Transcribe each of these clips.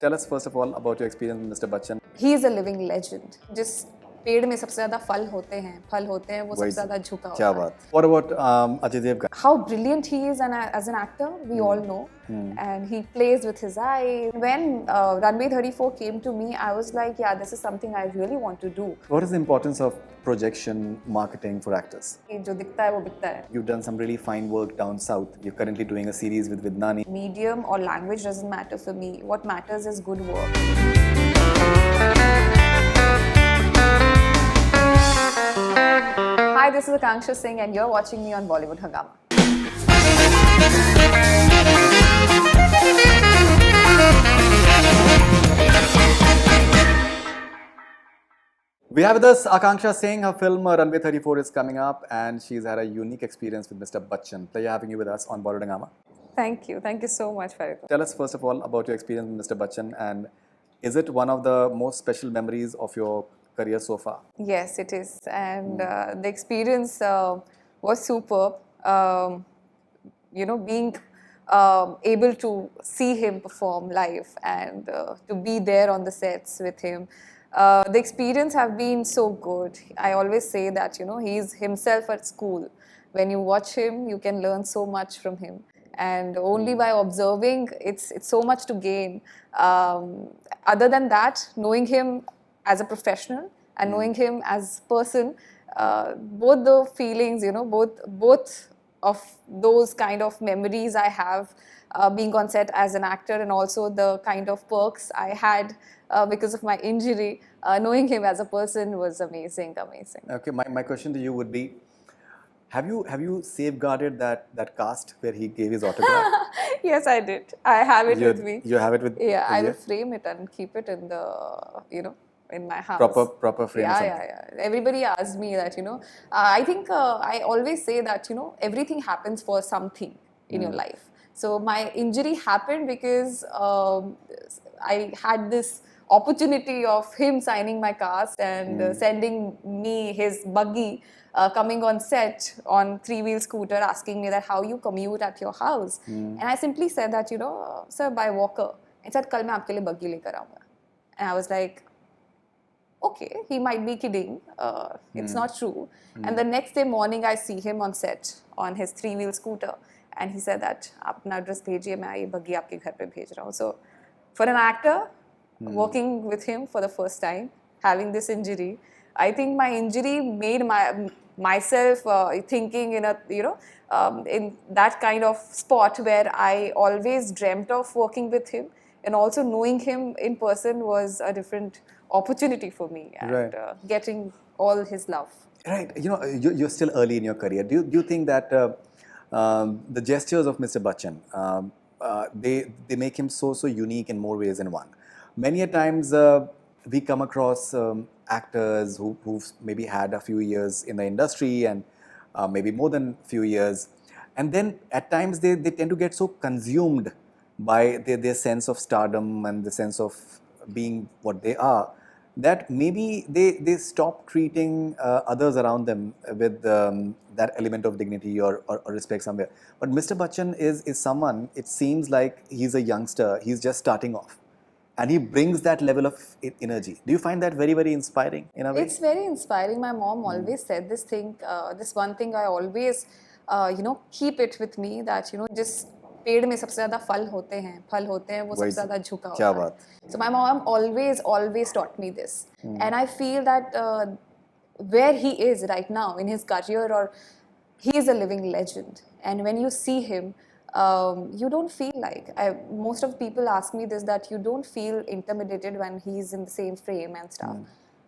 Tell us first of all about your experience with Mr. Bachchan. He is a living legend. जिस पेड़ में सबसे ज्यादा फल होते हैं वो सबसे ज्यादा झुका होता क्या है. बात. What about Ajay Devgn? How brilliant he is as an actor, we all know. And he plays with his eyes. When Runway 34 came to me, I was like, yeah, this is something I really want to do. What is the importance of projection marketing for actors? जो दिखता है वो बिकता है. You've done some really fine work down south. You're currently doing a series with Nani. Medium or language doesn't matter for me. What matters is good work. Hi, this is Aakanksha Singh and you're watching me on Bollywood Hungama. We have with us Aakanksha Singh. Her film Runway 34 is coming up and she's had a unique experience with Mr. Bachchan. Pleasure having you with us on Bollywood Hungama. Thank you. Thank you so much, Faridoon. Tell us first of all about your experience with Mr. Bachchan, and is it one of the most special memories of your career so far? Yes, it is. And the experience was superb. Being able to see him perform live and to be there on the sets with him. The experience have been so good. I always say that, he's himself at school. When you watch him, you can learn so much from him. And only by observing, it's so much to gain. Other than that, knowing him as a professional and knowing him as person, both the feelings, both of those kind of memories I have being on set as an actor, and also the kind of perks I had because of my injury, knowing him as a person was amazing. Okay, my question to you would be, have you safeguarded that cast where he gave his autograph? Yes, I did. I have it with me. You have it with? Yeah, I will frame it and keep it in the in my house. Proper frame. Yeah. Everybody asks me that, I think I always say that, everything happens for something in your life. So my injury happened because I had this opportunity of him signing my cast and sending me his buggy, coming on set on 3-wheel scooter, asking me that how you commute at your house. And I simply said that, sir, by walker. And said, kal main aapke liye buggy lekar aaunga. And I was like, okay, he might be kidding. It's not true. And the next day morning, I see him on set on his 3-wheel scooter. And he said that, apna address bhejiye, main ye buggy aapke ghar pe bhej raha hu. So for an actor, working with him for the first time, having this injury, I think my injury made myself thinking in in that kind of spot where I always dreamt of working with him, and also knowing him in person was a different opportunity for me, and getting all his love. Right. You're still early in your career. Do you think that the gestures of Mr. Bachchan, they make him so unique in more ways than one? Many a times we come across actors who've maybe had a few years in the industry and maybe more than a few years, and then at times they tend to get so consumed by their sense of stardom and the sense of being what they are, that maybe they stop treating others around them with that element of dignity or respect somewhere. But Mr. Bachchan is someone, it seems like he's a youngster, he's just starting off. And he brings that level of energy. Do you find that very, very inspiring in a way? It's very inspiring. My mom always said this thing, this one thing I always, keep it with me, that, जिस पेड़ में सबसे ज़्यादा फल होते हैं वो सबसे ज़्यादा झुका होता है. So my mom always taught me this. And I feel that where he is right now in his career, or he is a living legend. And when you see him, you don't feel like, most of people ask me this, that you don't feel intimidated when he's in the same frame and stuff.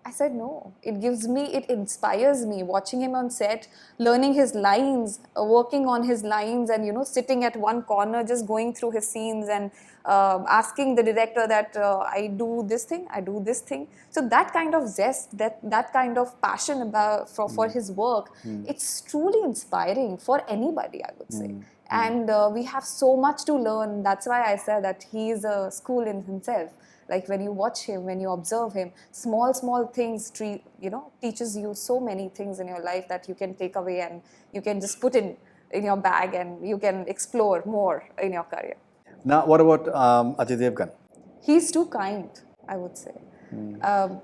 I said no. It inspires me watching him on set, learning his lines, working on his lines, and sitting at one corner just going through his scenes and asking the director that I do this thing. So that kind of zest, that kind of passion for his work, it's truly inspiring for anybody, I would say. And we have so much to learn. That's why I said that he is a school in himself. Like when you watch him, when you observe him, small things, teaches you so many things in your life that you can take away and you can just put in your bag and you can explore more in your career. Now, what about Ajay Devgn? he's too kind, I would say. Um,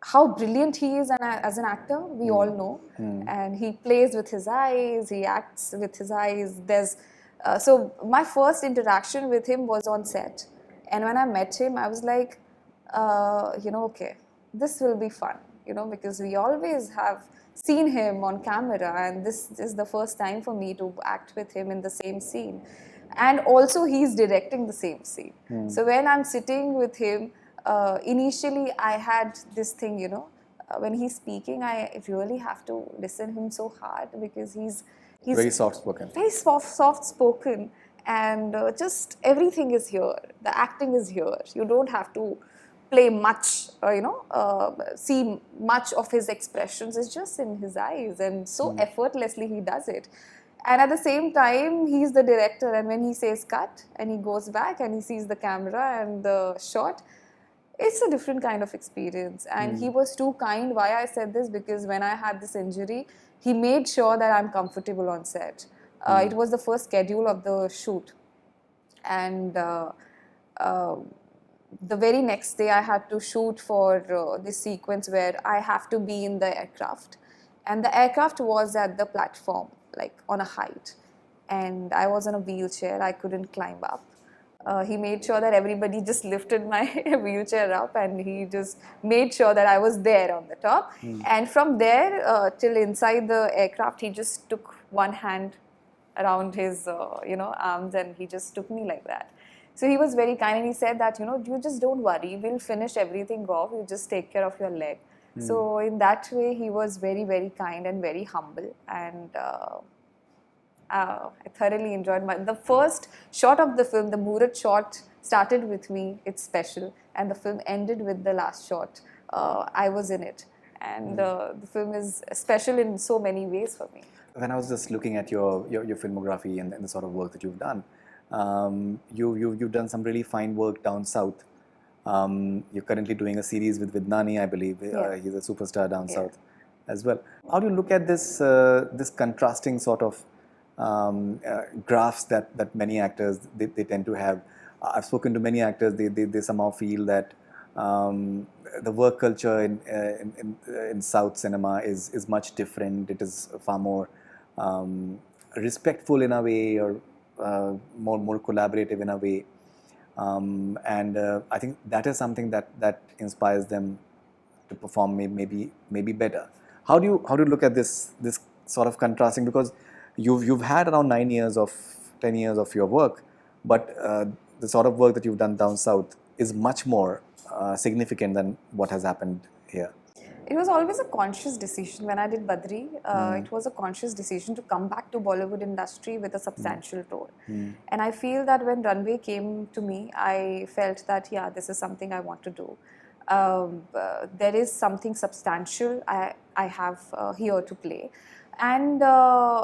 how brilliant he is as an actor, we all know. And he plays with his eyes, he acts with his eyes. So my first interaction with him was on set. And when I met him, I was like, okay, this will be fun, because we always have seen him on camera, and this is the first time for me to act with him in the same scene. And also, he's directing the same scene. So when I'm sitting with him, initially I had this thing, when he's speaking, I really have to listen him so hard, because he's very soft spoken. Very soft spoken, and just everything is here. The acting is here. You don't have to play much, see much of his expressions. It's just in his eyes, and so effortlessly he does it. And at the same time, he's the director, and when he says cut and he goes back and he sees the camera and the shot, it's a different kind of experience. And he was too kind. Why I said this? Because when I had this injury, he made sure that I'm comfortable on set. It was the first schedule of the shoot. And the very next day, I had to shoot for this sequence where I have to be in the aircraft. And the aircraft was at the platform, like on a height. And I was in a wheelchair. I couldn't climb up. He made sure that everybody just lifted my wheelchair up, and he just made sure that I was there on the top. And from there till inside the aircraft, he just took one hand around his arms, and he just took me like that. So he was very kind, and he said that, you just don't worry, we'll finish everything off, you just take care of your leg. So in that way, he was very, very kind and very humble. And I thoroughly enjoyed the first shot of the film. The Murat shot started with me, it's special, and the film ended with the last shot. I was in it, and the film is special in so many ways for me. When I was just looking at your filmography and the sort of work that you've done, you've done some really fine work down south. You're currently doing a series with Nani, I believe. He's a superstar down south as well. How do you look at this contrasting sort of graphs that many actors they tend to have? I've spoken to many actors. They somehow feel that the work culture in South cinema is much different. It is far more respectful in a way, or more collaborative in a way. And I think that is something that inspires them to perform maybe better. How do you look at this sort of contrasting? Because you've had around 10 years of your work, but the sort of work that you've done down south is much more significant than what has happened here. It was always a conscious decision. When I did Badri, it was a conscious decision to come back to Bollywood industry with a substantial role. And I feel that when Runway came to me, I felt that, this is something I want to do. There is something substantial I have here to play. And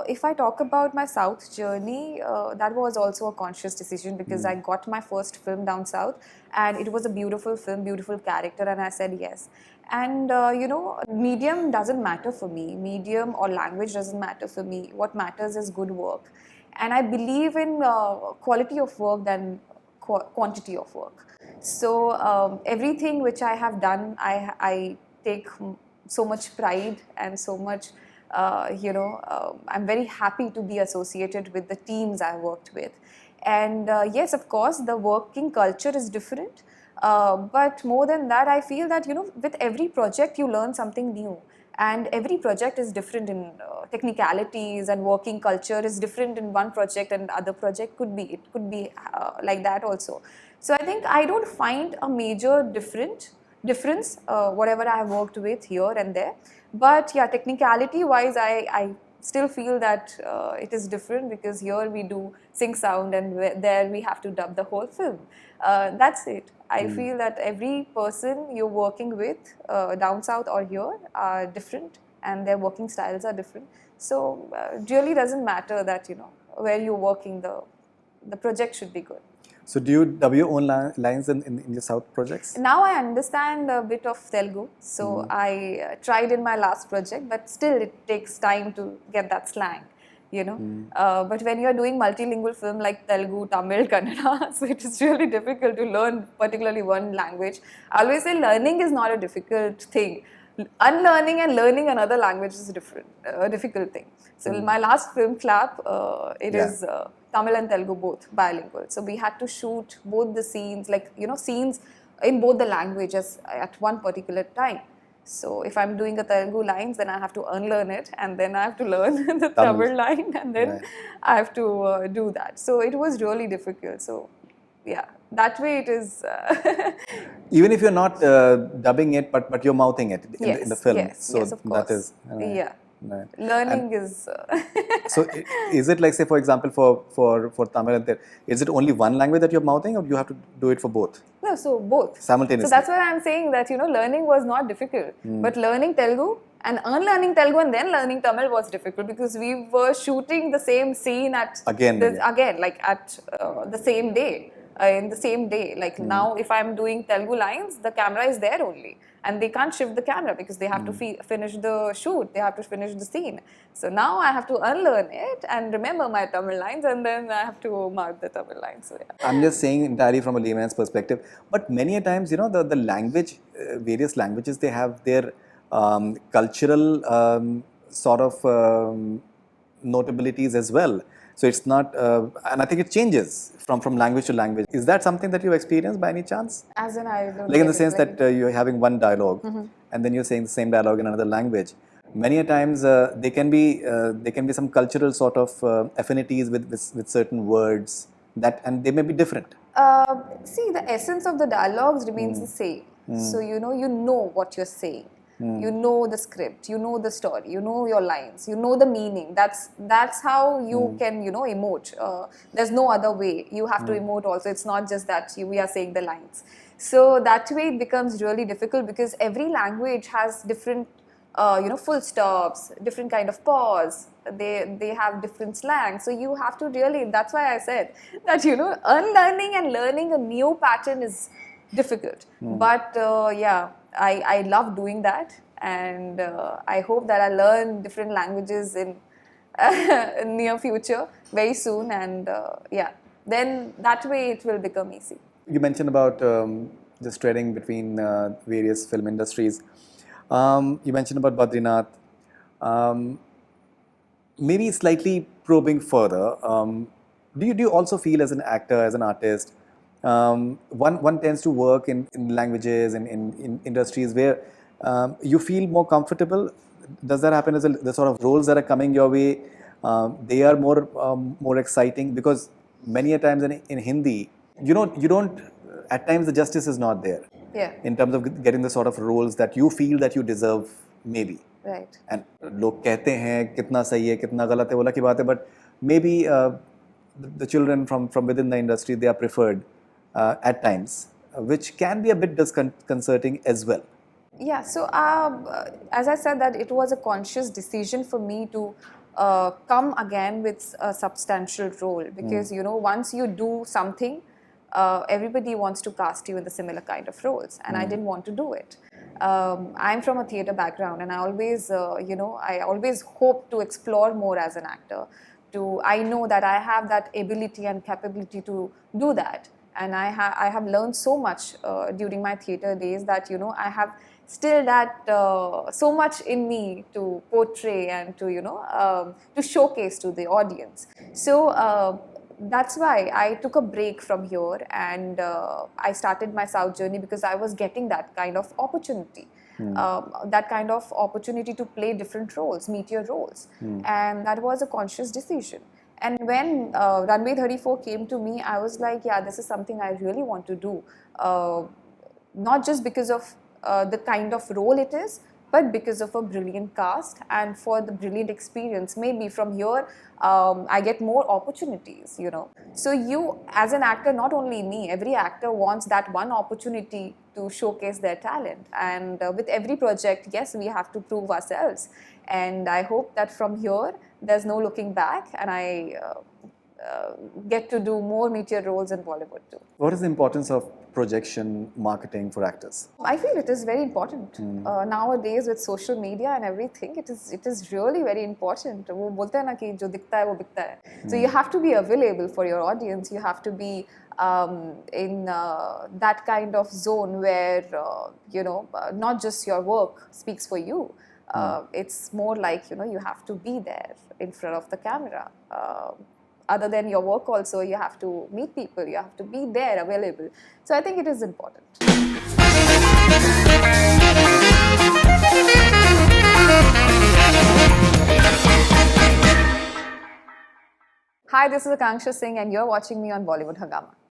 if I talk about my South journey, that was also a conscious decision, because I got my first film down South, and it was a beautiful film, beautiful character, and I said yes. And medium doesn't matter for me. Medium or language doesn't matter for me. What matters is good work. And I believe in quality of work than quantity of work. So everything which I have done, I take so much pride and so much, I'm very happy to be associated with the teams I worked with. And yes, of course, the working culture is different. But more than that, I feel that, with every project you learn something new. And every project is different in technicalities, and working culture is different in one project, and other project could be like that also. So I think I don't find a major difference, whatever I have worked with here and there. But yeah, technicality wise, I still feel that it is different, because here we do sync sound, and there we have to dub the whole film. That's it. I feel that every person you're working with, down south or here, are different, and their working styles are different. So it really doesn't matter that, where you're working, the project should be good. So do you dub your own lines in your South projects? Now I understand a bit of Telugu, so I tried in my last project, but still it takes time to get that slang. you know. But when you're doing multilingual film like Telugu, Tamil, Kannada, so it is really difficult to learn particularly one language. I always say learning is not a difficult thing. Unlearning and learning another language is a difficult thing. So my last film, Clap, it is Tamil and Telugu both bilingual. So we had to shoot both the scenes, like, you know, scenes in both the languages at one particular time. So if I'm doing a Telugu lines, then I have to unlearn it, and then I have to learn the Tamil line, and then I have to do that. So it was really difficult. So yeah, that way it is. Even if you're not dubbing it, but you're mouthing it in the film. Yes, yes, of course. That is. Yeah. Learning is. So is it like, say, for example, for Tamil and Telugu, is it only one language that you're mouthing, or you have to do it for both? No, so both. Simultaneously. So that's why I'm saying that, you know, learning was not difficult. But learning Telugu and unlearning Telugu and then learning Tamil was difficult, because we were shooting the same scene at like at the same day. In the same day. Like now, if I'm doing Telugu lines, the camera is there only. And they can't shift the camera because they have to finish the shoot, they have to finish the scene. So now I have to unlearn it and remember my Tamil lines, and then I have to mouth the Tamil lines. So, yeah. I'm just saying entirely from a layman's perspective. But many a times, you know, the language, various languages, they have their cultural sort of notabilities as well. So it's not, and I think it changes from language to language. Is that something that you experience by any chance? As in, I don't like in the sense that you're having one dialogue and then you're saying the same dialogue in another language. Many a times there can be some cultural sort of affinities with certain words that, and they may be different. See, the essence of the dialogues remains the same. So you know what you're saying. You know the script, you know the story, you know your lines, you know the meaning. That's how you can, you know, emote. There's no other way. You have to emote also. It's not just that we are saying the lines. So that way it becomes really difficult, because every language has different, full stops, different kind of pause. They have different slang. So you have to really. That's why I said that, you know, unlearning and learning a new pattern is difficult. But I love doing that, and I hope that I learn different languages in near future very soon, and then that way it will become easy. You mentioned about just treading between various film industries. You mentioned about Badrinath. Maybe slightly probing further, do you also feel as an actor, as an artist, one tends to work in languages and in industries where you feel more comfortable? Does that happen as the sort of roles that are coming your way, they are more exciting? Because many a times in Hindi, you don't, at times the justice is not there. Yeah. In terms of getting the sort of roles that you feel that you deserve, maybe. Right. And लोग कहते हैं कितना सही है कितना गलत है वो अलग की बात है, but maybe the children from within the industry, they are preferred at times, which can be a bit disconcerting as well. Yeah, so as I said, that it was a conscious decision for me to come again with a substantial role, because you know, once you do something, everybody wants to cast you in the similar kind of roles, and I didn't want to do it. I'm from a theatre background, and I always, I always hope to explore more as an actor. I know that I have that ability and capability to do that, and I have learned so much during my theatre days that, you know, I have still that so much in me to portray and to to showcase to the audience. So that's why I took a break from here, and I started my South journey, because I was getting that kind of opportunity. That kind of opportunity to play different roles, meteor roles, and that was a conscious decision. And when Runway 34 came to me, I was like, yeah, this is something I really want to do, not just because of the kind of role it is, but because of a brilliant cast and for the brilliant experience. Maybe from here I get more opportunities, you know. So you, as an actor, not only me, every actor wants that one opportunity to showcase their talent. And with every project, yes, we have to prove ourselves. And I hope that from here, there's no looking back, and I get to do more meteor roles in Bollywood too. What is the importance of projection marketing for actors? I feel it is very important. Nowadays with social media and everything, it is really very important. वो बोलते हैं ना कि जो दिखता है वो बिकता है. So you have to be available for your audience. You have to be in that kind of zone where not just your work speaks for you. It's more like you have to be there in front of the camera. Other than your work also, you have to meet people, you have to be there available. So I think it is important. Hi, this is Aakanksha Singh and you're watching me on Bollywood Hungama.